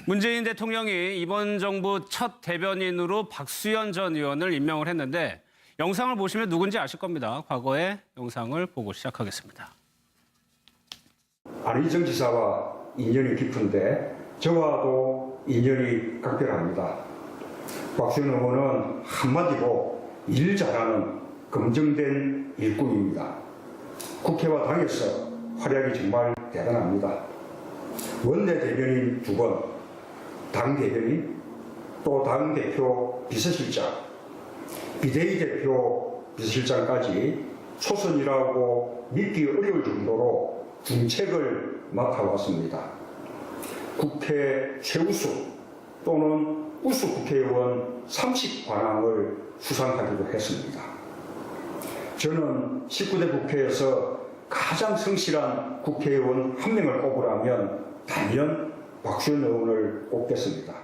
문재인 대통령이 이번 정부 첫 대변인으로 박수현 전 의원을 임명을 했는데 영상을 보시면 누군지 아실 겁니다. 과거의 영상을 보고 시작하겠습니다. 안희정 지사와 인연이 깊은데 저와도 인연이 각별합니다. 박수현 의원은 한마디로 일 잘하는 검증된 일꾼입니다. 국회와 당에서 활약이 정말 대단합니다. 원내대변인 2번, 당대변인, 또 당대표 비서실장, 비대위 대표 비서실장까지 초선이라고 믿기 어려울 정도로 중책을 맡아왔습니다. 국회 최우수 또는 우수 국회의원 30관왕을 수상하기도 했습니다. 저는 19대 국회에서 가장 성실한 국회의원 한 명을 꼽으라면 단연 박수현 의원을 꼽겠습니다.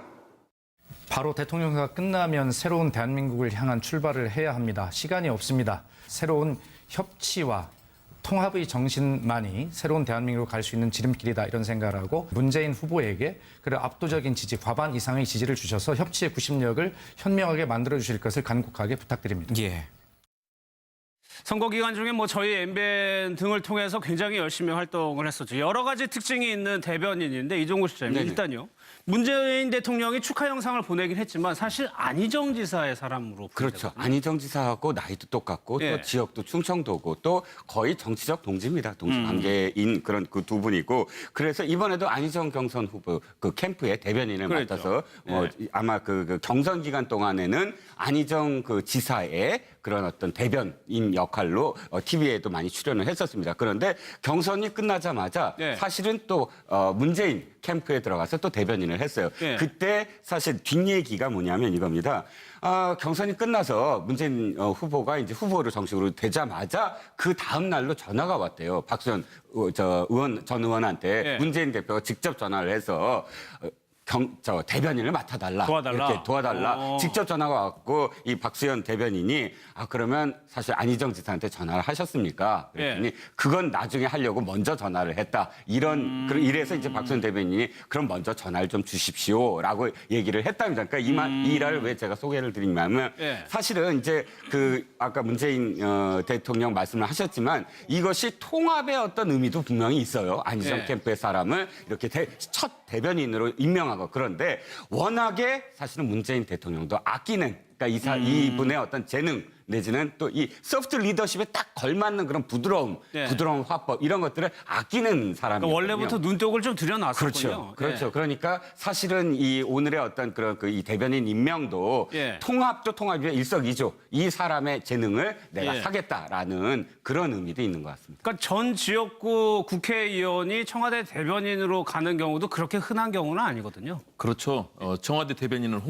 바로 대통령제가 끝나면 새로운 대한민국을 향한 출발을 해야 합니다. 시간이 없습니다. 새로운 협치와 통합의 정신만이 새로운 대한민국으로 갈 수 있는 지름길이다 이런 생각을 하고 문재인 후보에게 그런 압도적인 지지, 과반 이상의 지지를 주셔서 협치의 구심력을 현명하게 만들어 주실 것을 간곡하게 부탁드립니다. 예. 선거 기간 중에 저희 MBN 등을 통해서 굉장히 열심히 활동을 했었죠. 여러 가지 특징이 있는 대변인인데 이종구 실장님 일단요. 문재인 대통령이 축하 영상을 보내긴 했지만 사실 안희정 지사의 사람으로 그렇죠. 보내거든요. 안희정 지사하고 나이도 똑같고 예. 또 지역도 충청도고 또 거의 정치적 동지입니다. 동지 관계인 그런 그 두 분이고 그래서 이번에도 안희정 경선 후보 그 캠프의 대변인을 그랬죠. 맡아서 예. 아마 그 경선 기간 동안에는 안희정 그 지사의 그런 어떤 대변인 역할로 TV에도 많이 출연을 했었습니다. 그런데 경선이 끝나자마자 예. 사실은 또 문재인 캠프에 들어가서 또 대변인을 했어요. 예. 그때 사실 뒷얘기가 뭐냐면 이겁니다. 경선이 끝나서 문재인 후보가 이제 후보로 정식으로 되자마자 그 다음 날로 전화가 왔대요. 박수현 전 의원한테 예. 문재인 대표가 직접 전화를 해서 대변인을 맡아달라. 도와달라. 이렇게 도와달라. 직접 전화가 왔고 이 박수현 대변인이 그러면 사실 안희정 지사한테 전화를 하셨습니까? 그랬더니 예. 그건 나중에 하려고 먼저 전화를 했다. 이래서 이제 박수현 대변인이 그럼 먼저 전화를 좀 주십시오라고 얘기를 했답니다. 그러니까 이 일화를 왜 제가 소개를 드리냐면 예. 사실은 이제 아까 문재인 대통령 말씀을 하셨지만 이것이 통합의 어떤 의미도 분명히 있어요. 안희정 예. 캠프의 사람을 이렇게 첫 대변인으로 임명하고 그런데 워낙에 사실은 문재인 대통령도 아끼는 그러니까 이분의 어떤 재능 내지는 또 이 소프트 리더십에 딱 걸맞는 그런 부드러움, 네. 부드러운 화법 이런 것들을 아끼는 사람이거든요. 그러니까 원래부터 눈독을 좀 들여놨었군요. 그렇죠. 예. 그러니까 사실은 이 오늘의 어떤 그런 이 대변인 임명도 예. 통합도 통합이면 일석이조 이 사람의 재능을 내가 예. 사겠다라는 그런 의미도 있는 것 같습니다. 그러니까 전 지역구 국회의원이 청와대 대변인으로 가는 경우도 그렇게 흔한 경우는 아니거든요. 그렇죠. 청와대 대변인은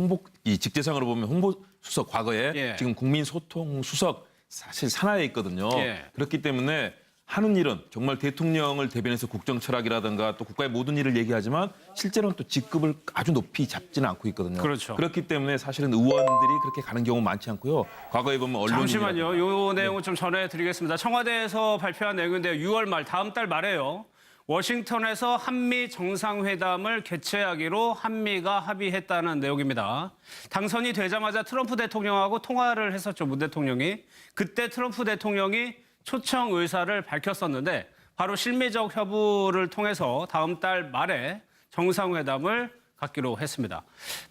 이 직제상으로 보면 홍보수석 과거에 예. 지금 국민소통수석 사실 산하에 있거든요. 예. 그렇기 때문에 하는 일은 정말 대통령을 대변해서 국정 철학이라든가 또 국가의 모든 일을 얘기하지만 실제로는 또 직급을 아주 높이 잡지는 않고 있거든요. 그렇죠. 그렇기 때문에 사실은 의원들이 그렇게 가는 경우 많지 않고요. 과거에 보면 언론인 잠시만요. 요 내용을 좀 전해드리겠습니다. 청와대에서 발표한 내용인데 6월 말, 다음 달 말에요. 워싱턴에서 한미 정상회담을 개최하기로 한미가 합의했다는 내용입니다. 당선이 되자마자 트럼프 대통령하고 통화를 했었죠, 문 대통령이. 그때 트럼프 대통령이 초청 의사를 밝혔었는데 바로 실미적 협의를 통해서 다음 달 말에 정상회담을 갖기로 했습니다.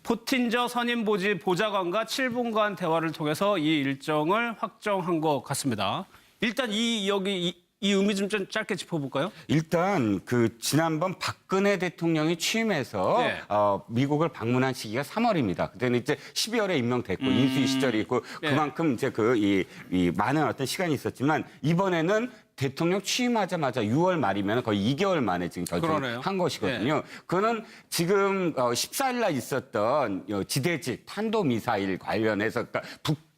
포틴저 선임 보좌관과 7분간 대화를 통해서 이 일정을 확정한 것 같습니다. 일단 이 의미 좀 짧게 짚어볼까요? 일단 지난번 박근혜 대통령이 취임해서 네. 미국을 방문한 시기가 3월입니다. 그때는 이제 12월에 임명됐고 인수위 시절이 있고 네. 그만큼 이제 이 많은 어떤 시간이 있었지만 이번에는 대통령 취임하자마자 6월 말이면 거의 2개월 만에 지금 그러네요. 결정한 것이거든요. 그거는 지금 14일 날 있었던 지대지 탄도미사일 관련해서 그러니까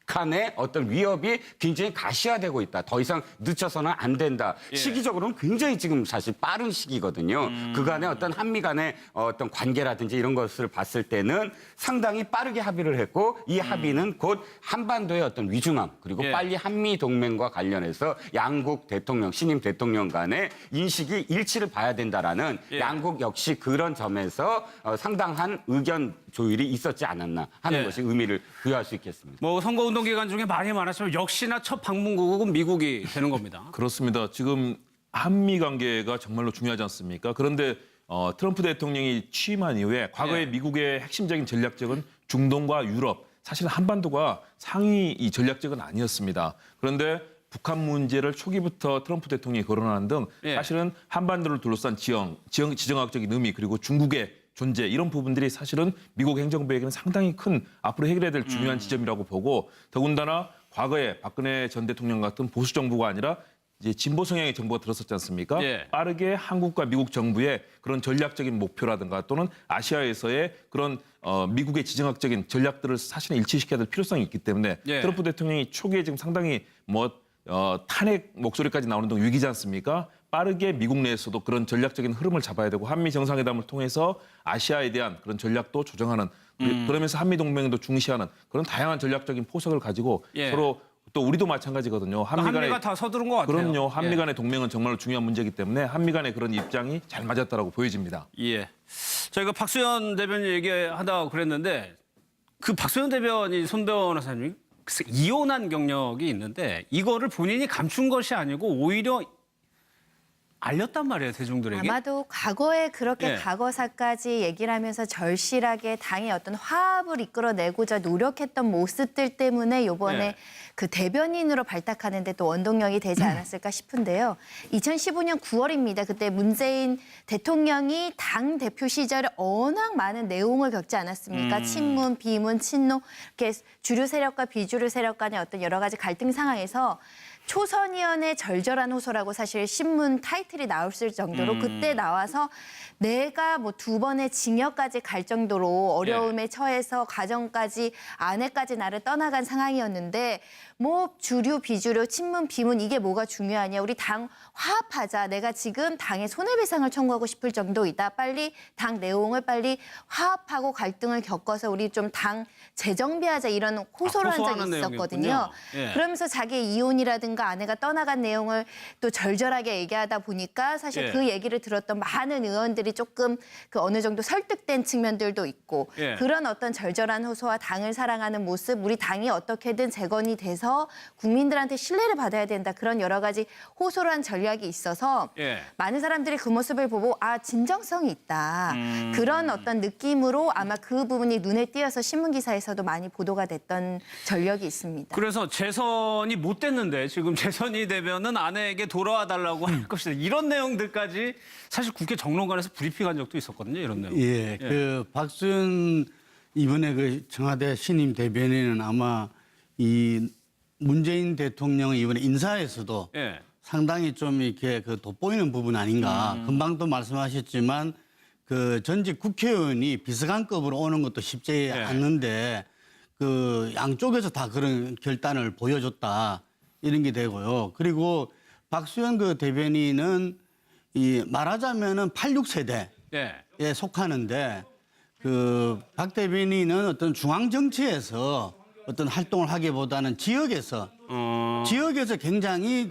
간의 어떤 위협이 굉장히 가시화되고 있다. 더 이상 늦춰서는 안 된다. 예. 시기적으로는 굉장히 지금 사실 빠른 시기거든요. 그간의 어떤 한미 간의 어떤 관계라든지 이런 것을 봤을 때는 상당히 빠르게 합의를 했고 이 합의는 곧 한반도의 어떤 위중함 그리고 예. 빨리 한미 동맹과 관련해서 양국 대통령, 신임 대통령 간의 인식이 일치를 봐야 된다라는 예. 양국 역시 그런 점에서 상당한 의견 조율이 있었지 않았나 하는 예. 것이 의미를 부여할 수 있겠습니다. 뭐 선거운동 기간 중에 말이 많았지만 역시나 첫 방문국은 미국이 되는 겁니다. 그렇습니다. 지금 한미 관계가 정말로 중요하지 않습니까? 그런데 트럼프 대통령이 취임한 이후에 과거에 예. 미국의 핵심적인 전략적은 중동과 유럽, 사실 한반도가 상위 이 전략적은 아니었습니다. 그런데 북한 문제를 초기부터 트럼프 대통령이 거론하는 등 예. 사실은 한반도를 둘러싼 지정학적인 의미 그리고 중국의 존재 이런 부분들이 사실은 미국 행정부에게는 상당히 큰 앞으로 해결해야 될 중요한 지점이라고 보고 더군다나 과거에 박근혜 전 대통령 같은 보수 정부가 아니라 이제 진보 성향의 정부가 들었었지 않습니까? 예. 빠르게 한국과 미국 정부의 그런 전략적인 목표라든가 또는 아시아에서의 그런 미국의 지정학적인 전략들을 사실은 일치시켜야 될 필요성이 있기 때문에 예. 트럼프 대통령이 초기에 지금 상당히 탄핵 목소리까지 나오는 등 위기지 않습니까? 빠르게 미국 내에서도 그런 전략적인 흐름을 잡아야 되고 한미 정상회담을 통해서 아시아에 대한 그런 전략도 조정하는 그러면서 한미 동맹도 중시하는 그런 다양한 전략적인 포석을 가지고 예. 서로 또 우리도 마찬가지거든요. 한미가 다 서두른 것 같아요. 그럼요. 한미 예. 간의 동맹은 정말로 중요한 문제이기 때문에 한미 간의 그런 입장이 잘 맞았다라고 보여집니다. 예. 저희가 박수현 대변인 얘기하다가 그랬는데 그 박수현 대변인 손 변호사님이 이혼한 경력이 있는데 이거를 본인이 감춘 것이 아니고 오히려 알렸단 말이에요, 대중들에게. 아마도 과거에 그렇게 예. 과거사까지 얘기를 하면서 절실하게 당의 어떤 화합을 이끌어내고자 노력했던 모습들 때문에 이번에 예. 그 대변인으로 발탁하는데 또 원동력이 되지 않았을까 싶은데요. 2015년 9월입니다. 그때 문재인 대통령이 당 대표 시절에 워낙 많은 내용을 겪지 않았습니까? 친문, 비문, 친노 이렇게 주류 세력과 비주류 세력 간의 어떤 여러 가지 갈등 상황에서 초선의원의 절절한 호소라고 사실 신문 타이틀이 나왔을 정도로 그때 나와서 내가 뭐 2번의 징역까지 갈 정도로 어려움에 처해서 가정까지 아내까지 나를 떠나간 상황이었는데 뭐 주류 비주류 친문 비문 이게 뭐가 중요하냐 우리 당 화합하자 내가 지금 당에 손해배상을 청구하고 싶을 정도이다 빨리 당 내용을 빨리 화합하고 갈등을 겪어서 우리 좀 당 재정비하자 이런 호소를 한 적이 호소하는 있었거든요. 내용이었군요. 예. 그러면서 자기의 이혼이라든가 아내가 떠나간 내용을 또 절절하게 얘기하다 보니까 사실 예. 그 얘기를 들었던 많은 의원들이 조금 그 어느 정도 설득된 측면들도 있고 예. 그런 어떤 절절한 호소와 당을 사랑하는 모습 우리 당이 어떻게든 재건이 돼서 국민들한테 신뢰를 받아야 된다 그런 여러 가지 호소를 한 전략이 있어서 예. 많은 사람들이 그 모습을 보고 아 진정성이 있다 그런 어떤 느낌으로 아마 그 부분이 눈에 띄어서 신문 기사에서도 많이 보도가 됐던 전력이 있습니다. 그래서 재선이 못 됐는데 지금 재선이 되면은 아내에게 돌아와 달라고 할 것이다. 이런 내용들까지 사실 국회 정론관에서 브리핑한 적도 있었거든요. 이런 내용. 예, 그 박수현 이번에 그 청와대 신임 대변인은 아마 이 문재인 대통령의 이번에 인사에서도 예. 상당히 좀 이렇게 그 돋보이는 부분 아닌가. 금방도 말씀하셨지만 그 전직 국회의원이 비서관급으로 오는 것도 쉽지 않는데 그 양쪽에서 다 그런 결단을 보여줬다 이런 게 되고요. 그리고 박수현 그 대변인은 이 말하자면은 86세대에 예. 속하는데 그 박 대변인은 어떤 중앙 정치에서 어떤 활동을 하기보다는 지역에서 굉장히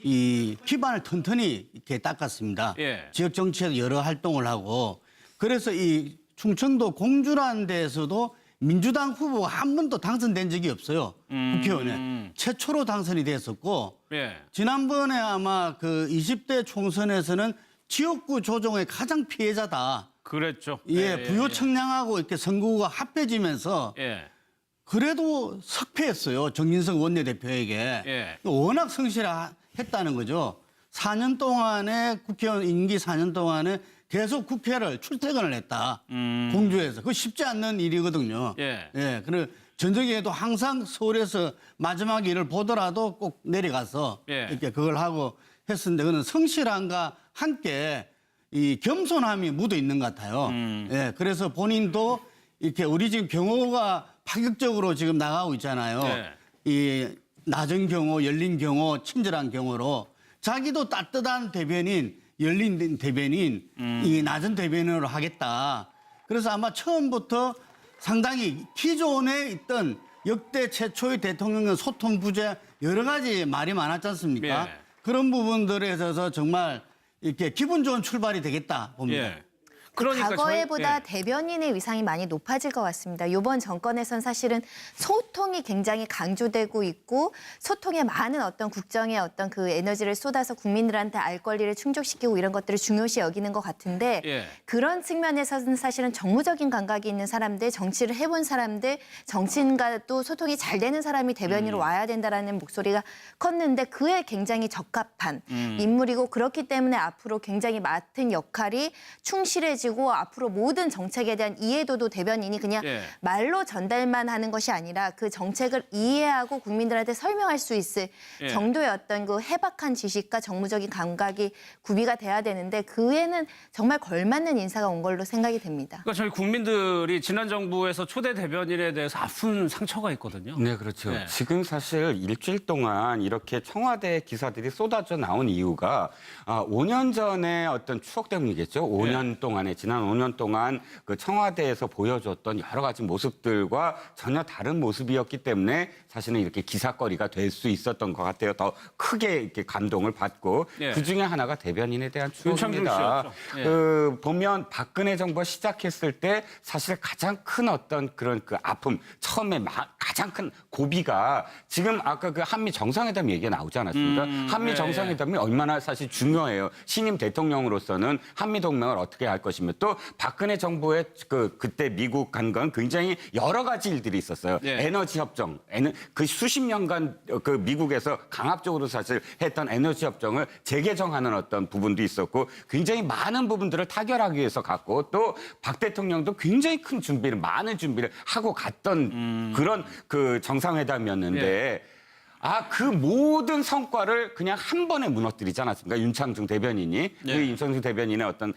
이 기반을 튼튼히 이렇게 닦았습니다. 예. 지역 정치에서 여러 활동을 하고 그래서 이 충청도 공주라는 데에서도 민주당 후보가 한 번도 당선된 적이 없어요. 국회의원에. 최초로 당선이 됐었고 예. 지난번에 아마 그 20대 총선에서는 지역구 조정의 가장 피해자다. 그랬죠. 예, 부여 청량하고 이렇게 선거구가 합해지면서 예. 그래도 석패했어요. 정진석 원내대표에게. 예. 워낙 성실했다는 거죠. 4년 동안에 국회의원 임기 4년 동안에 계속 국회를 출퇴근을 했다. 공주에서. 그거 쉽지 않는 일이거든요. 예. 예. 그리고 전적에도 항상 서울에서 마지막 일을 보더라도 꼭 내려가서 예. 이렇게 그걸 하고 했었는데 그는 성실함과 함께 이 겸손함이 묻어 있는 것 같아요. 예. 그래서 본인도 이렇게 우리 지금 경호가 파격적으로 지금 나가고 있잖아요. 네. 이 낮은 경우, 열린 경우, 친절한 경우로 자기도 따뜻한 대변인, 열린 대변인, 이 낮은 대변인으로 하겠다. 그래서 아마 처음부터 상당히 기존에 있던 역대 최초의 대통령의 소통 부재 여러 가지 말이 많았지 않습니까? 예. 그런 부분들에 있어서 정말 이렇게 기분 좋은 출발이 되겠다 봅니다. 예. 그러니까 과거에보다 예. 대변인의 위상이 많이 높아질 것 같습니다. 이번 정권에선 사실은 소통이 굉장히 강조되고 있고 소통에 많은 어떤 국정의 어떤 그 에너지를 쏟아서 국민들한테 알 권리를 충족시키고 이런 것들을 중요시 여기는 것 같은데 예. 그런 측면에서는 사실은 정무적인 감각이 있는 사람들, 정치를 해본 사람들, 정치인과도 소통이 잘 되는 사람이 대변인으로 와야 된다라는 목소리가 컸는데 그에 굉장히 적합한 인물이고 그렇기 때문에 앞으로 굉장히 맡은 역할이 충실해지고 앞으로 모든 정책에 대한 이해도도 대변인이 그냥 예. 말로 전달만 하는 것이 아니라 그 정책을 이해하고 국민들한테 설명할 수 있을 예. 정도의 어떤 그 해박한 지식과 정무적인 감각이 구비가 돼야 되는데 그에는 정말 걸맞는 인사가 온 걸로 생각이 됩니다. 그러니까 저희 국민들이 지난 정부에서 초대 대변인에 대해서 아픈 상처가 있거든요. 네, 그렇죠. 네. 지금 사실 일주일 동안 이렇게 청와대 기사들이 쏟아져 나온 이유가 5년 전에 어떤 추억 때문이겠죠. 5년 동안에 지난 5년 동안 그 청와대에서 보여줬던 여러 가지 모습들과 전혀 다른 모습이었기 때문에 사실은 이렇게 기사거리가 될 수 있었던 것 같아요. 더 크게 이렇게 감동을 받고 예. 그 중에 하나가 대변인에 대한 윤창중 추억입니다. 씨였죠. 예. 보면 박근혜 정부가 시작했을 때 사실 가장 큰 어떤 그런 그 아픔, 처음에 가장 큰 고비가 지금 아까 그 한미 정상회담 얘기가 나오지 않았습니까? 한미 네. 정상회담이 얼마나 사실 중요해요. 신임 대통령으로서는 한미 동맹을 어떻게 할 것이며 또 박근혜 정부의 그때 미국 간 건 굉장히 여러 가지 일들이 있었어요. 네. 에너지 협정, 그 수십 년간 그 미국에서 강압적으로 사실 했던 에너지 협정을 재개정하는 어떤 부분도 있었고 굉장히 많은 부분들을 타결하기 위해서 갔고 또 박 대통령도 굉장히 큰 준비를 많은 준비를 하고 갔던 그런 그 정상회담이었는데 그 모든 성과를 그냥 한 번에 무너뜨리지 않았습니까? 윤창중 대변인이. 그 윤창중 대변인의 어떤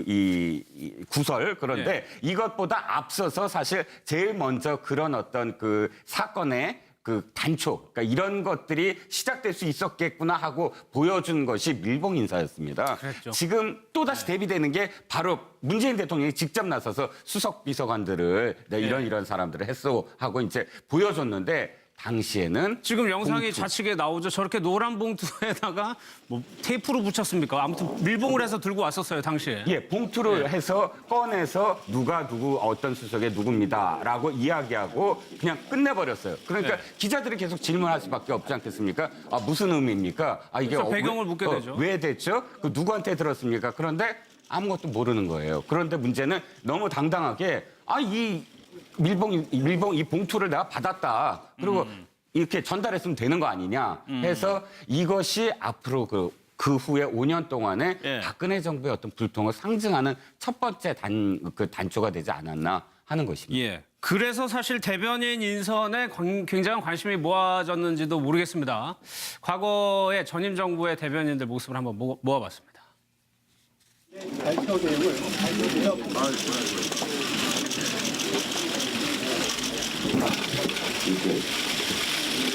이 구설. 그런데 이것보다 앞서서 사실 제일 먼저 그런 어떤 그 사건의 그 단초, 그러니까 이런 것들이 시작될 수 있었겠구나 하고 보여준 것이 밀봉 인사였습니다. 그랬죠. 지금 또다시 대비되는 게 바로 문재인 대통령이 직접 나서서 수석 비서관들을 이런 사람들을 했어 하고 이제 보여줬는데 당시에는 지금 영상이 봉투. 좌측에 나오죠. 저렇게 노란 봉투에다가 뭐 테이프로 붙였습니까? 아무튼 밀봉을 해서 들고 왔었어요, 당시에. 예, 봉투를 해서 꺼내서 누구 어떤 수석의 누굽니다라고 이야기하고 그냥 끝내버렸어요. 그러니까 기자들이 계속 질문할 수밖에 없지 않겠습니까? 무슨 의미입니까? 이게 그래서 배경을 묻게 되죠. 왜 됐죠? 그 누구한테 들었습니까? 그런데 아무것도 모르는 거예요. 그런데 문제는 너무 당당하게 이 밀봉 이 봉투를 내가 받았다. 그리고 이렇게 전달했으면 되는 거 아니냐 해서 이것이 앞으로 그 후에 5년 동안에 박근혜 정부의 어떤 불통을 상징하는 첫 번째 단초가 되지 않았나 하는 것입니다. 예. 그래서 사실 대변인 인선에 굉장한 관심이 모아졌는지도 모르겠습니다. 과거의 전임 정부의 대변인들 모습을 한번 모아봤습니다.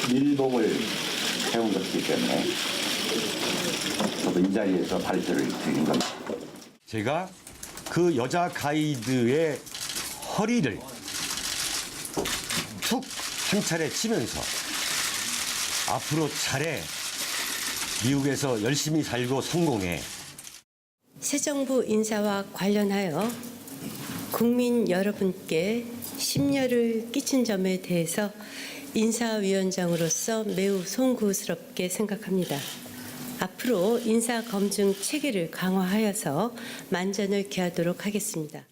밀봉을 해온 것이기 때문에 저도 이 자리에서 발표를 드린 겁니다. 제가 그 여자 가이드의 허리를 툭 한 차례 치면서 앞으로 잘해, 미국에서 열심히 살고 성공해. 새 정부 인사와 관련하여 국민 여러분께 심려를 끼친 점에 대해서 인사위원장으로서 매우 송구스럽게 생각합니다. 앞으로 인사 검증 체계를 강화하여서 만전을 기하도록 하겠습니다.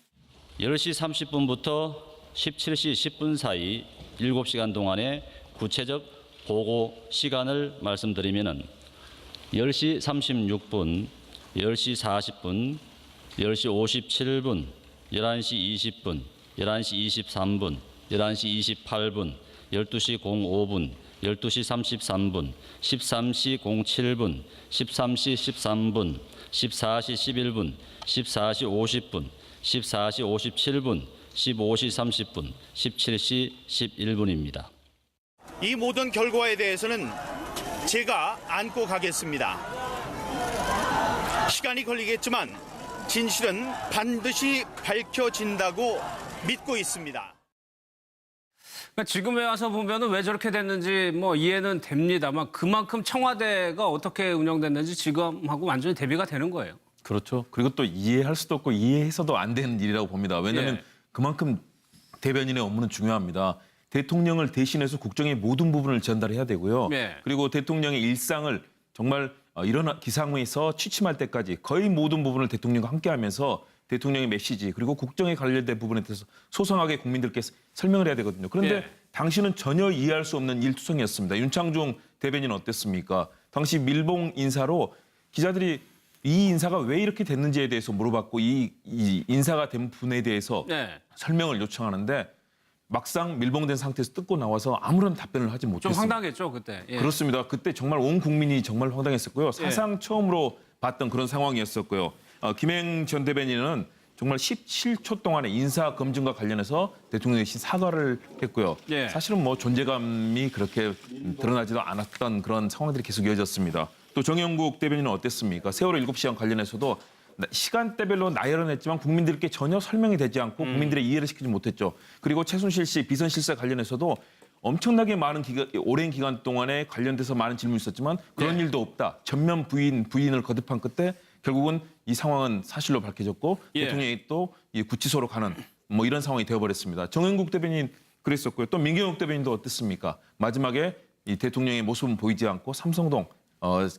10시 30분부터 17시 10분 사이 7시간 동안의 구체적 보고 시간을 말씀드리면 10시 36분, 10시 40분, 10시 57분, 11시 20분, 11시 23분, 11시 28분, 12시 05분, 12시 33분, 13시 07분, 13시 13분, 14시 11분, 14시 50분, 14시 57분, 15시 30분, 17시 11분입니다. 이 모든 결과에 대해서는 제가 안고 가겠습니다. 시간이 걸리겠지만 진실은 반드시 밝혀진다고 믿고 있습니다. 그러니까 지금에 와서 보면은 왜 저렇게 됐는지 뭐 이해는 됩니다만 그만큼 청와대가 어떻게 운영됐는지 지금하고 완전히 대비가 되는 거예요. 그렇죠. 그리고 또 이해할 수도 없고 이해해서도 안 되는 일이라고 봅니다. 왜냐하면 예. 그만큼 대변인의 업무는 중요합니다. 대통령을 대신해서 국정의 모든 부분을 전달해야 되고요. 예. 그리고 대통령의 일상을 정말 이런 기상회에서 취침할 때까지 거의 모든 부분을 대통령과 함께하면서 대통령의 메시지 그리고 국정에 관련된 부분에 대해서 소상하게 국민들께 설명을 해야 되거든요. 그런데 예. 당시는 전혀 이해할 수 없는 일투성이었습니다. 윤창중 대변인은 어땠습니까? 당시 밀봉 인사로 기자들이 이 인사가 왜 이렇게 됐는지에 대해서 물어봤고 이 인사가 된 분에 대해서 네. 설명을 요청하는데 막상 밀봉된 상태에서 뜯고 나와서 아무런 답변을 하지 좀 못했습니다. 황당했죠 그때. 예. 그렇습니다. 그때 정말 온 국민이 정말 황당했었고요. 사상 처음으로 봤던 그런 상황이었었고요. 김행 전 대변인은 정말 17초 동안의 인사 검증과 관련해서 대통령이 사과를 했고요. 예. 사실은 뭐 존재감이 그렇게 드러나지도 않았던 그런 상황들이 계속 이어졌습니다. 또 정영국 대변인은 어땠습니까? 세월호 7시간 관련해서도 시간대별로 나열은 국민들께 전혀 설명이 되지 않고 국민들의 이해를 시키지 못했죠. 그리고 최순실 씨 비선 실세 관련해서도 엄청나게 많은 오랜 기간 동안에 관련돼서 많은 질문이 있었지만 그런 일도 없다. 전면 부인을 거듭한 끝에 결국은 이 상황은 사실로 밝혀졌고 예. 대통령이 또 구치소로 가는 뭐 이런 상황이 되어버렸습니다. 정영국 대변인 그랬었고요. 또 민경욱 대변인도 어땠습니까? 마지막에 이 대통령의 모습은 보이지 않고 삼성동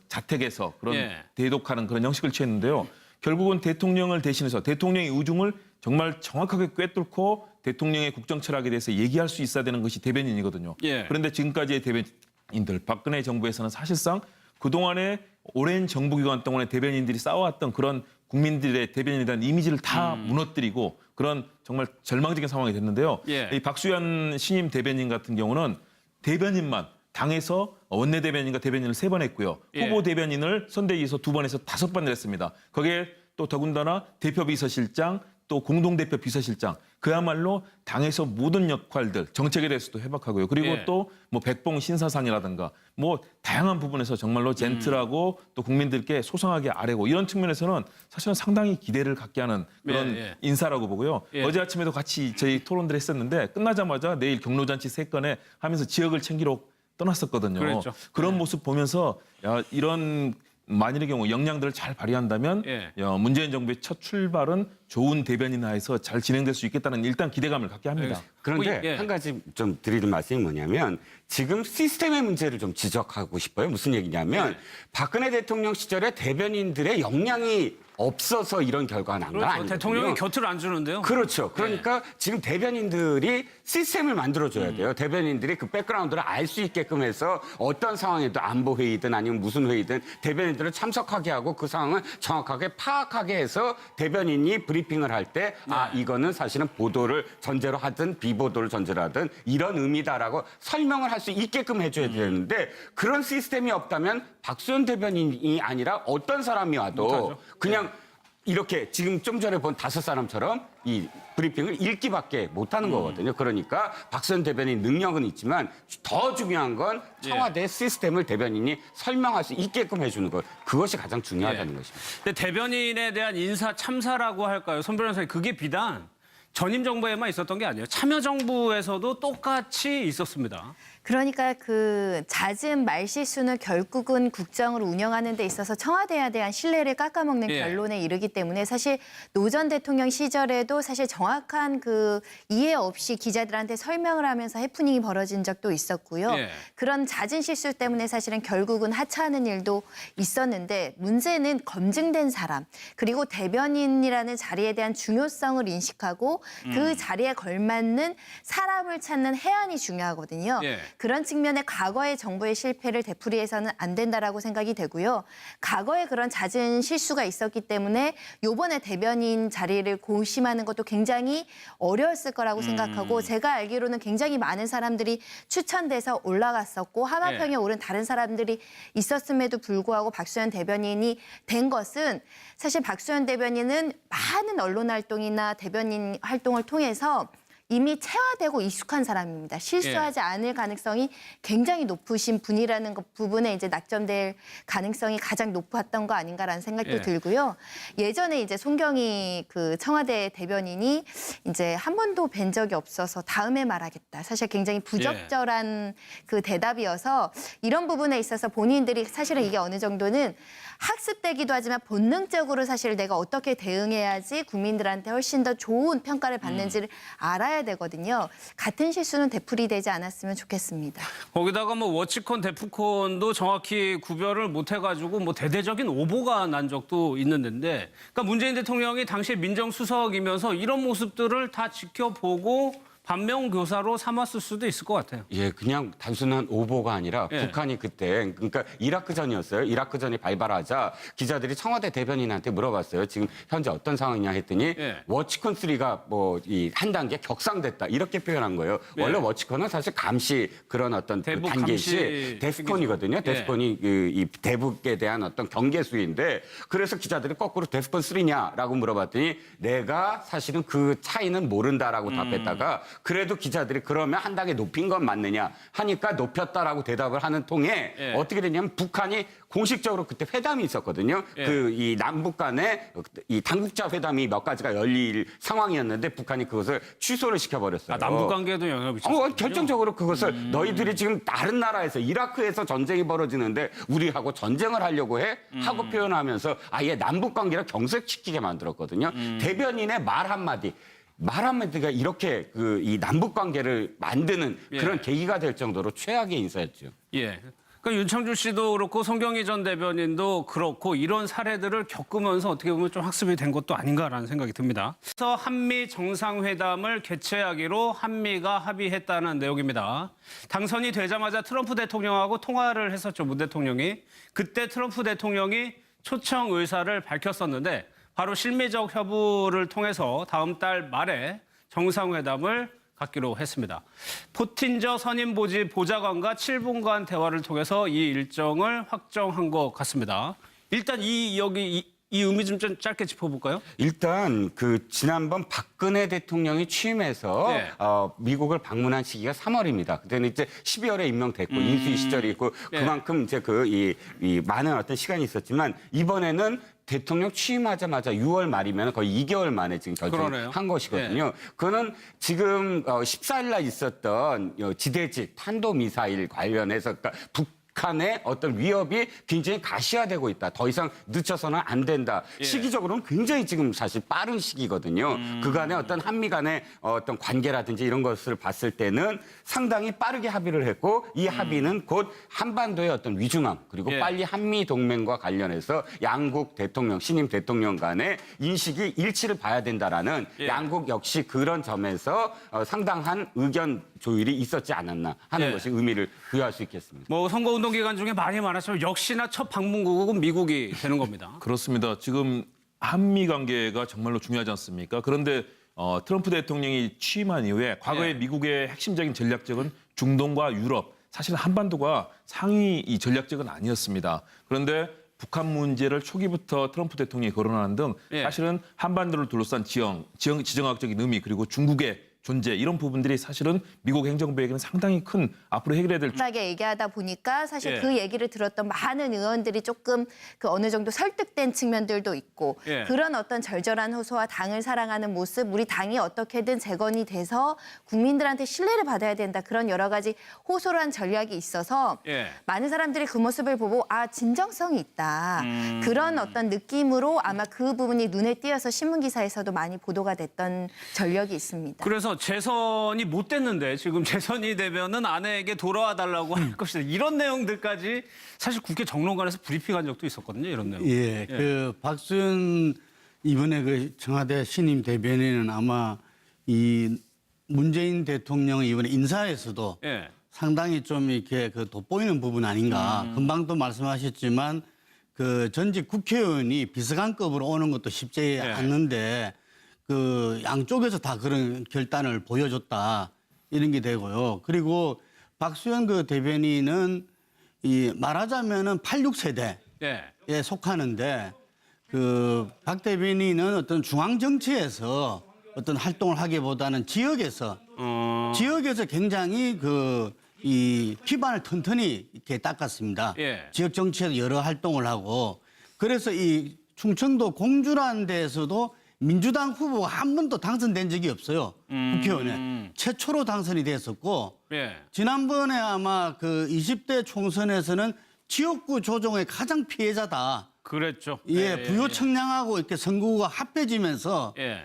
자택에서 그런 예. 대독하는 그런 형식을 취했는데요. 결국은 대통령을 대신해서 대통령의 의중을 정말 정확하게 꿰뚫고 대통령의 국정 철학에 대해서 얘기할 수 있어야 되는 것이 대변인이거든요. 예. 그런데 지금까지의 대변인들, 박근혜 정부에서는 사실상 그동안의 오랜 정부 기간 동안에 대변인들이 쌓아왔던 그런 국민들의 대변인에 대한 이미지를 다 무너뜨리고 그런 정말 절망적인 상황이 됐는데요. 예. 이 박수현 신임 대변인 같은 경우는 대변인만 당에서 원내대변인과 대변인을 3번 했고요. 예. 후보 대변인을 선대위에서 2번 해서 5번을 했습니다. 거기에 또 더군다나 대표비서실장 또 공동대표 비서실장 그야말로 당에서 모든 역할들 정책에 대해서도 해박하고요. 그리고 예. 또 뭐 백봉 신사상이라든가 뭐 다양한 부분에서 정말로 젠틀하고 또 국민들께 소상하게 아뢰고 이런 측면에서는 사실은 상당히 기대를 갖게 하는 그런 예. 인사라고 보고요. 예. 어제 아침에도 같이 저희 토론들 했었는데 끝나자마자 내일 경로잔치 3건에 하면서 지역을 챙기러 떠났었거든요. 그랬죠. 그런 모습 보면서 야, 이런 만일의 경우 역량들을 잘 발휘한다면 예. 문재인 정부의 첫 출발은 좋은 대변인 하에서 잘 진행될 수 있겠다는 일단 기대감을 갖게 합니다. 그런데 예. 한 가지 좀 드리는 말씀이 뭐냐면 지금 시스템의 문제를 좀 지적하고 싶어요. 무슨 얘기냐면 네. 박근혜 대통령 시절에 대변인들의 역량이 없어서 이런 결과가 난 건 그렇죠. 아니거든요. 대통령이 곁을 안 주는데요. 그렇죠. 그러니까 지금 대변인들이 시스템을 만들어줘야 돼요. 대변인들이 그 백그라운드를 알 수 있게끔 해서 어떤 상황에도 안보 회의든 아니면 무슨 회의든 대변인들을 참석하게 하고 그 상황을 정확하게 파악하게 해서 대변인이 브리핑을 할 때 이거는 사실은 보도를 전제로 하든 비보도를 전제로 하든 이런 의미다라고 설명을 할 수 있게끔 해줘야 되는데 그런 시스템이 없다면 박수현 대변인이 아니라 어떤 사람이 와도 그냥 이렇게 지금 좀 전에 본 5사람처럼 이 브리핑을 읽기밖에 못하는 거거든요. 그러니까 박수현 대변인 능력은 있지만 더 중요한 건 청와대 시스템을 대변인이 설명할 수 있게끔 해주는 것. 그것이 가장 중요하다는 것입니다. 근데 대변인에 대한 인사 참사라고 할까요? 손 변호사님 그게 비단 전임 정부에만 있었던 게 아니에요. 참여정부에서도 똑같이 있었습니다. 그러니까 그 잦은 말실수는 결국은 국정을 운영하는 데 있어서 청와대에 대한 신뢰를 깎아먹는 예. 결론에 이르기 때문에 사실 노 전 대통령 시절에도 사실 정확한 그 이해 없이 기자들한테 설명을 하면서 해프닝이 벌어진 적도 있었고요. 예. 그런 잦은 실수 때문에 사실은 결국은 하차하는 일도 있었는데 문제는 검증된 사람 그리고 대변인이라는 자리에 대한 중요성을 인식하고 그 자리에 걸맞는 사람을 찾는 해안이 중요하거든요. 예. 그런 측면에 과거의 정부의 실패를 되풀이해서는 안 된다라고 생각이 되고요. 과거에 그런 잦은 실수가 있었기 때문에 요번에 대변인 자리를 고심하는 것도 굉장히 어려웠을 거라고 생각하고 제가 알기로는 굉장히 많은 사람들이 추천돼서 올라갔었고 하마평에 오른 다른 사람들이 있었음에도 불구하고 박수현 대변인이 된 것은 사실 박수현 대변인은 많은 언론 활동이나 대변인 활동을 통해서 이미 체화되고 익숙한 사람입니다. 실수하지 않을 가능성이 굉장히 높으신 분이라는 부분에 이제 낙점될 가능성이 가장 높았던 거 아닌가라는 생각도 들고요. 예전에 이제 송경희 그 청와대 대변인이 이제 한 번도 뵌 적이 없어서 다음에 말하겠다. 사실 굉장히 부적절한 그 대답이어서 이런 부분에 있어서 본인들이 사실은 이게 어느 정도는 학습되기도 하지만 본능적으로 사실 내가 어떻게 대응해야지 국민들한테 훨씬 더 좋은 평가를 받는지를 알아야 되거든요. 같은 실수는 되풀이되지 않았으면 좋겠습니다. 거기다가 뭐 워치콘, 데프콘도 정확히 구별을 못 해가지고 뭐 대대적인 오보가 난 적도 있는데, 그러니까 문재인 대통령이 당시 민정수석이면서 이런 모습들을 다 지켜보고 반면교사로 삼았을 수도 있을 것 같아요. 예, 그냥 단순한 오보가 아니라 예. 북한이 그때 그러니까 이라크 전이었어요. 이라크 전이 발발하자 기자들이 청와대 대변인한테 물어봤어요. 지금 현재 어떤 상황이냐 했더니 예. 워치콘 3가 뭐 이 한 단계 격상됐다 이렇게 표현한 거예요. 예. 원래 워치콘은 사실 감시 그런 어떤 그 대북 단계시 감시 데스콘이거든요. 예. 데스콘이 그 이 대북에 대한 어떤 경계수인데 그래서 기자들이 거꾸로 데스콘 3냐라고 물어봤더니 내가 사실은 그 차이는 모른다라고 답했다가 그래도 기자들이 그러면 한 단계 높인 건 맞느냐 하니까 높였다라고 대답을 하는 통에 예. 어떻게 됐냐면 북한이 공식적으로 그때 회담이 있었거든요. 예. 그 이 남북 간에 이 당국자 회담이 몇 가지가 열릴 상황이었는데 북한이 그것을 취소를 시켜버렸어요. 아, 남북 관계에도 영향을 미쳤어요. 결정적으로 그것을 너희들이 지금 다른 나라에서 이라크에서 전쟁이 벌어지는데 우리하고 전쟁을 하려고 해? 하고 표현하면서 아예 남북 관계를 경색시키게 만들었거든요. 대변인의 말 한마디가 이렇게 그 이 남북 관계를 만드는 그런 계기가 될 정도로 최악의 인사였죠. 예. 그러니까 윤창주 씨도 그렇고 송경희 전 대변인도 그렇고 이런 사례들을 겪으면서 어떻게 보면 좀 학습이 된 것도 아닌가라는 생각이 듭니다. 그래서 한미 정상회담을 개최하기로 한미가 합의했다는 내용입니다. 당선이 되자마자 트럼프 대통령하고 통화를 했었죠, 문 대통령이. 그때 트럼프 대통령이 초청 의사를 밝혔었는데 바로 실미적 협의를 통해서 다음 달 말에 정상회담을 갖기로 했습니다. 포틴저 선임 보좌관과 7분간 대화를 통해서 이 일정을 확정한 것 같습니다. 일단 이 의미 좀 짧게 짚어볼까요? 일단 그 지난번 박근혜 대통령이 취임해서 네. 미국을 방문한 시기가 3월입니다. 그때는 이제 12월에 임명됐고 인수위 시절이 있고 그만큼 이제 이 많은 어떤 시간이 있었지만 이번에는 대통령 취임하자마자 6월 말이면 거의 2개월 만에 지금 결정을 한 것이거든요. 그거는 지금 14일 날 있었던 지대지 탄도미사일 관련해서 그러니까 북한의 어떤 위협이 굉장히 가시화되고 있다. 더 이상 늦춰서는 안 된다. 시기적으로는 굉장히 지금 사실 빠른 시기거든요. 그간의 어떤 한미 간의 어떤 관계라든지 이런 것을 봤을 때는 상당히 빠르게 합의를 했고 이 합의는 곧 한반도의 어떤 위중함 그리고 빨리 한미 동맹과 관련해서 양국 대통령, 신임 대통령 간의 인식이 일치를 봐야 된다라는 양국 역시 그런 점에서 상당한 의견 조율이 있었지 않았나 하는 것이 의미를 부여할 수 있겠습니다. 뭐 선거운동 기간 중에 말이 많았지만 역시나 첫 방문국은 미국이 되는 겁니다. 그렇습니다. 지금 한미 관계가 정말로 중요하지 않습니까? 그런데 트럼프 대통령이 취임한 이후에 과거에 미국의 핵심적인 전략적은 중동과 유럽, 사실 한반도가 상위 이 전략적은 아니었습니다. 그런데 북한 문제를 초기부터 트럼프 대통령이 거론하는 등 사실은 한반도를 둘러싼 지정학적인 의미 그리고 중국의 존재 이런 부분들이 사실은 미국 행정부에게는 상당히 큰 앞으로 해결해야 될 하게 얘기하다 보니까 사실 그 얘기를 들었던 많은 의원들이 조금 그 어느 정도 설득된 측면들도 있고 그런 어떤 절절한 호소와 당을 사랑하는 모습, 우리 당이 어떻게든 재건이 돼서 국민들한테 신뢰를 받아야 된다 그런 여러 가지 호소를 한 전략이 있어서 많은 사람들이 그 모습을 보고 아 진정성이 있다 그런 어떤 느낌으로 아마 그 부분이 눈에 띄어서 신문 기사에서도 많이 보도가 됐던 전력이 있습니다. 그래서 재선이 못 됐는데 지금 재선이 되면은 아내에게 돌아와 달라고 할 것이다. 이런 내용들까지 사실 국회 정론관에서 브리핑한 적도 있었거든요. 이런 내용. 그 박수현 이번에 그 청와대 신임 대변인은 아마 이 문재인 대통령의 이번에 인사에서도 예. 상당히 좀 이렇게 그 돋보이는 부분 아닌가. 금방도 말씀하셨지만 그 전직 국회의원이 비서관급으로 오는 것도 쉽지 않는데 그 양쪽에서 다 그런 결단을 보여줬다. 이런 게 되고요. 그리고 박수현 그 대변인은 이 말하자면은 86세대에 예. 속하는데 그 박 대변인은 어떤 중앙 정치에서 어떤 활동을 하기보다는 지역에서 굉장히 이 기반을 튼튼히 이렇게 닦았습니다. 예. 지역 정치에서 여러 활동을 하고 그래서 이 충청도 공주라는 데에서도 민주당 후보가 한 번도 당선된 적이 없어요. 국회의원에. 최초로 당선이 됐었고 예. 지난번에 아마 그 20대 총선에서는 지역구 조정의 가장 피해자다. 그랬죠. 예, 부여 청량하고 이렇게 선거구가 합해지면서 예.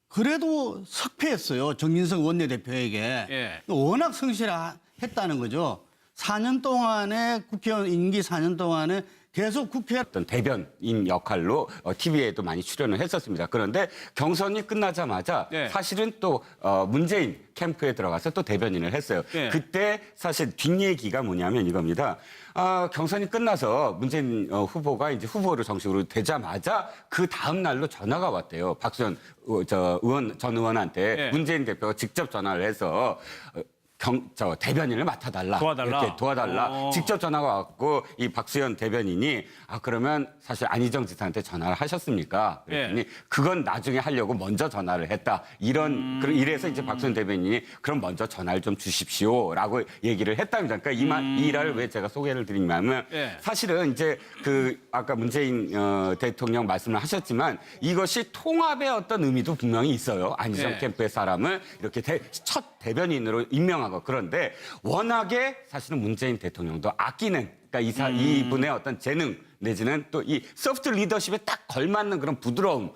그래도 석패했어요. 정진석 원내대표에게. 예. 워낙 성실했다는 거죠. 4년 동안에 국회의원 임기 4년 동안에 계속 국회 어떤 대변인 역할로 TV에도 많이 출연을 했었습니다. 그런데 경선이 끝나자마자 예. 사실은 또 문재인 캠프에 들어가서 또 대변인을 했어요. 예. 그때 사실 뒷얘기가 뭐냐면 이겁니다. 경선이 끝나서 문재인 후보가 이제 후보로 정식으로 되자마자 그 다음 날로 전화가 왔대요. 박수현 전 의원한테 예. 문재인 대표가 직접 전화를 해서 대변인을 맡아달라. 도와달라. 이렇게 도와달라. 직접 전화가 왔고 이 박수현 대변인이 그러면 사실 안희정 지사한테 전화를 하셨습니까? 그랬더니 그건 나중에 하려고 먼저 전화를 했다. 이래서 이제 박수현 대변인이 그럼 먼저 전화를 좀 주십시오라고 얘기를 했답니다. 그러니까 이 일화를 왜 제가 소개를 드리냐면 사실은 이제 아까 문재인 대통령 말씀을 하셨지만 이것이 통합의 어떤 의미도 분명히 있어요. 안희정 캠프의 사람을 이렇게 첫 대변인으로 임명하고 그런데 워낙에 사실은 문재인 대통령도 아끼는 그러니까 이분의 어떤 재능 내지는 또 이 소프트 리더십에 딱 걸맞는 그런 부드러운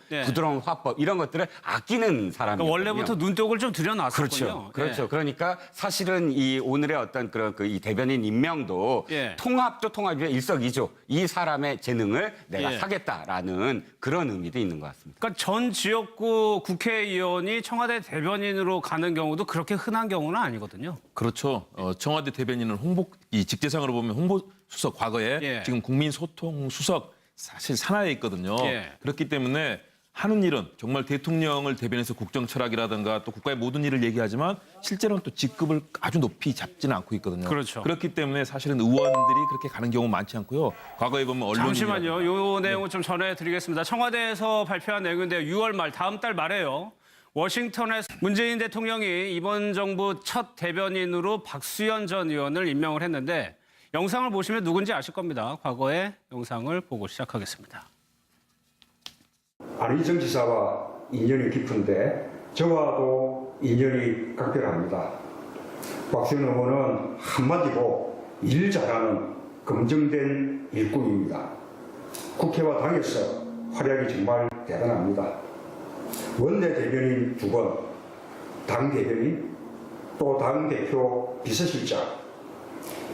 화법 이런 것들을 아끼는 사람이거든요. 그러니까 원래부터 눈독을 좀 들여놨었군요. 그렇죠. 그러니까 사실은 이 오늘의 어떤 그런 이 대변인 임명도 통합도 통합이면 일석이조 이 사람의 재능을 내가 사겠다라는 그런 의미도 있는 것 같습니다. 그러니까 전 지역구 국회의원이 청와대 대변인으로 가는 경우도 그렇게 흔한 경우는 아니거든요. 그렇죠. 청와대 대변인은 이 직제상으로 보면 홍보수석 과거에 지금 국민소통수석 사실 산하에 있거든요. 그렇기 때문에 하는 일은 정말 대통령을 대변해서 국정 철학이라든가 또 국가의 모든 일을 얘기하지만 실제로는 또 직급을 아주 높이 잡지는 않고 있거든요. 그렇죠. 그렇기 때문에 사실은 의원들이 그렇게 가는 경우 많지 않고요. 과거에 보면 언론인 잠시만요. 요 내용을 좀 전해드리겠습니다. 청와대에서 발표한 내용인데 6월 말 다음 달 말에요. 워싱턴에서 문재인 대통령이 이번 정부 첫 대변인으로 박수현 전 의원을 임명을 했는데 영상을 보시면 누군지 아실 겁니다. 과거의 영상을 보고 시작하겠습니다. 안희정 지사와 인연이 깊은데 저와도 인연이 각별합니다. 박수현 의원은 한마디로 일 잘하는 검증된 일꾼입니다. 국회와 당에서 활약이 정말 대단합니다. 원내 대변인 2번, 당 대변인, 또 당 대표 비서실장,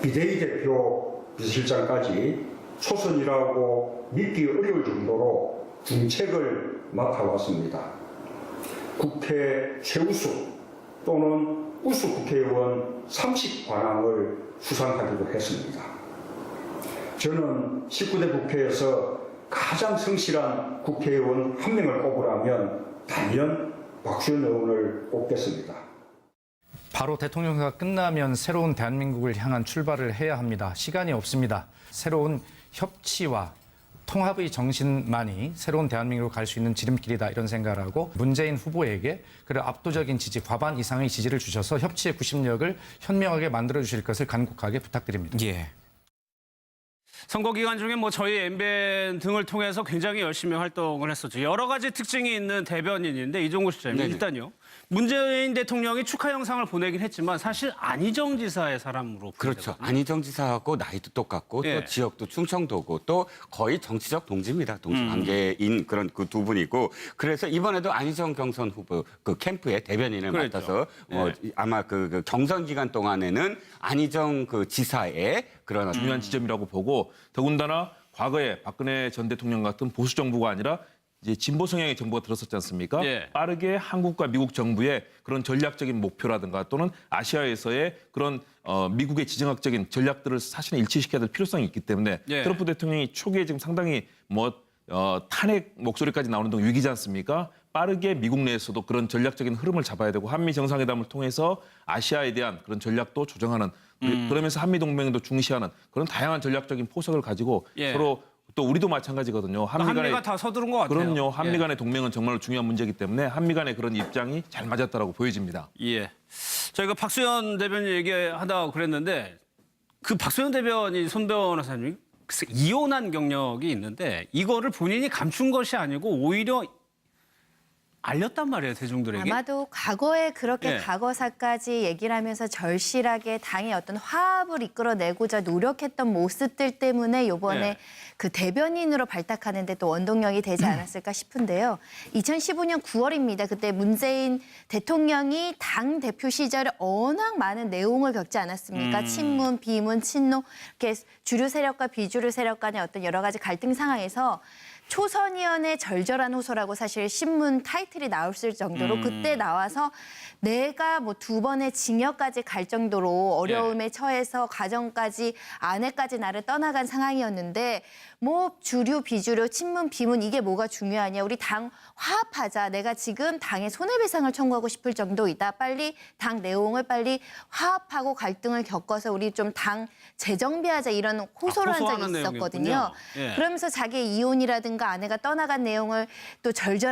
비대위 대표 비서실장까지 초선이라고 믿기 어려울 정도로 중책을 맡아왔습니다. 국회 최우수 또는 우수 국회의원 30관왕을 수상하기도 했습니다. 저는 19대 국회에서 가장 성실한 국회의원 한 명을 꼽으라면 단연 박수현 의원을 꼽겠습니다. 바로 대통령제가 끝나면 새로운 대한민국을 향한 출발을 해야 합니다. 시간이 없습니다. 새로운 협치와 통합의 정신만이 새로운 대한민국으로 갈 수 있는 지름길이다 이런 생각을 하고 문재인 후보에게 그런 압도적인 지지, 과반 이상의 지지를 주셔서 협치의 구심력을 현명하게 만들어주실 것을 간곡하게 부탁드립니다. 선거 기간 중에 저희 MBN 등을 통해서 굉장히 열심히 활동을 했었죠. 여러 가지 특징이 있는 대변인인데 이종구 시장님 일단요. 문재인 대통령이 축하 영상을 보내긴 했지만 사실 안희정 지사의 사람으로 그렇죠. 보내거든요. 안희정 지사하고 나이도 똑같고 또 지역도 충청도고 또 거의 정치적 동지입니다. 동지 관계인 그런 그 두 분이고 그래서 이번에도 안희정 경선 후보 그 캠프의 대변인을 맡아서 아마 그 경선 기간 동안에는 안희정 그 지사의 그런 중요한 지점이라고 보고 더군다나 과거에 박근혜 전 대통령 같은 보수 정부가 아니라 이제 진보 성향의 정부가 들었었지 않습니까? 예. 빠르게 한국과 미국 정부의 그런 전략적인 목표라든가 또는 아시아에서의 그런 미국의 지정학적인 전략들을 사실은 일치시켜야 될 필요성이 있기 때문에 예. 트럼프 대통령이 초기에 지금 상당히 탄핵 목소리까지 나오는 등 위기지 않습니까? 빠르게 미국 내에서도 그런 전략적인 흐름을 잡아야 되고 한미 정상회담을 통해서 아시아에 대한 그런 전략도 조정하는 그러면서 한미 동맹도 중시하는 그런 다양한 전략적인 포석을 가지고 예. 서로 또 우리도 마찬가지거든요. 한미가 다 서두른 것 같아요. 그럼요. 한미 예. 간의 동맹은 정말로 중요한 문제이기 때문에 한미 간의 그런 입장이 잘 맞았다라고 보여집니다. 예. 저희가 박수현 대변인 얘기하다가 그랬는데 그 박수현 대변인 손 변호사님이 이혼한 경력이 있는데 이거를 본인이 감춘 것이 아니고 오히려 알렸단 말이에요, 대중들에게. 아마도 과거에 그렇게 예. 과거사까지 얘기를 하면서 절실하게 당의 어떤 화합을 이끌어내고자 노력했던 모습들 때문에 이번에 예. 그 대변인으로 발탁하는데 또 원동력이 되지 않았을까 싶은데요. 2015년 9월입니다. 그때 문재인 대통령이 당 대표 시절에 워낙 많은 내용을 겪지 않았습니까? 친문, 비문, 친노 이렇게 주류 세력과 비주류 세력 간의 어떤 여러 가지 갈등 상황에서 초선의원의 절절한 호소라고 사실 신문 타이틀이 나왔을 정도로 그때 나와서 내가 뭐 2번의 징역까지 갈 정도로 어려움에 처해서 가정까지 아내까지 나를 떠나간 상황이었는데 뭐 주류 비주류 친문 비문 이게 뭐가 중요하냐 우리 당 화합하자 내가 지금 당에 손해배상을 청구하고 싶을 정도이다 빨리 당 내용을 빨리 화합하고 갈등을 겪어서 우리 좀 당 재정비하자 이런 호소를 한 적이 호소하는 있었거든요. 내용이었군요. 예. 그러면서 자기의 이혼이라든가 아내가 떠나간 내용을 또 절절